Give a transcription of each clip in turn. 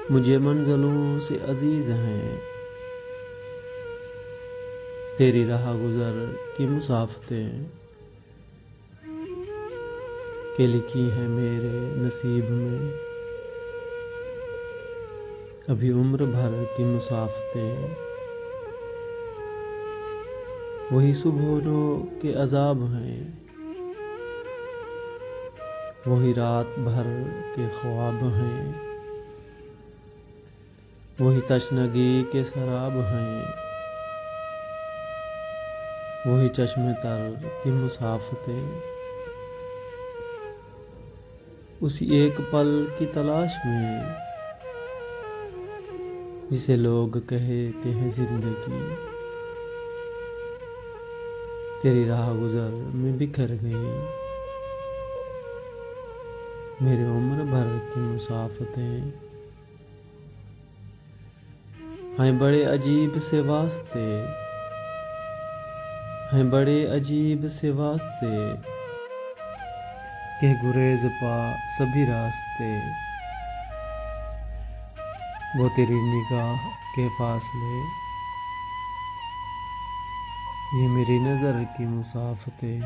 मुझे मंज़िलों से अज़ीज़ हैं तेरी राह गुज़र की मुसाफ़तें के लिखी हैं मेरे नसीब में अभी उम्र भर की मुसाफ़तें। वही सुबहों के अज़ाब हैं, वही रात भर के ख्वाब हैं, वही तशनगी के शराब हैं, वही चश्मे तर की मुसाफ़तें। उसी एक पल की तलाश में जिसे लोग कहते हैं ज़िंदगी, तेरी राह गुज़र में बिखर गई मेरी उम्र भर की मुसाफ़तें। हैं बड़े अजीब से वास्ते, हैं बड़े अजीब से वास्ते के गुरेज पा सभी रास्ते। वो तेरी निगाह के फासले, ये मेरी नज़र की मुसाफ़तें।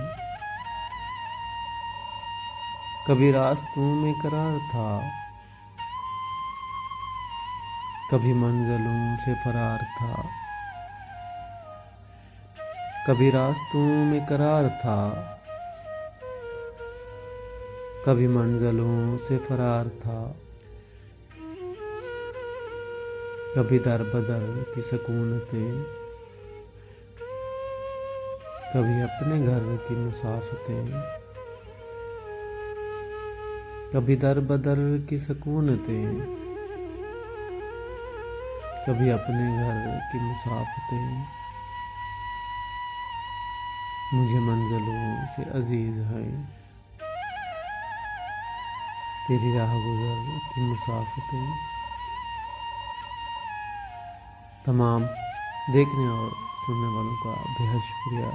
कभी रास्तों में करार था, कभी मंज़िलों से फरार था। कभी रास्तों में करार था, कभी मंज़िलों से फरार था। कभी दर बदर की सकूनतें, कभी अपने घर की मुसाफ़तें। कभी दर बदर की सकूनतें, कभी अपने घर की मुसाफ़तें। मुझे मंज़िलों से अज़ीज़ हैं तेरी राह गुज़र की मुसाफ़तें। तमाम देखने और सुनने वालों का बेहद शुक्रिया।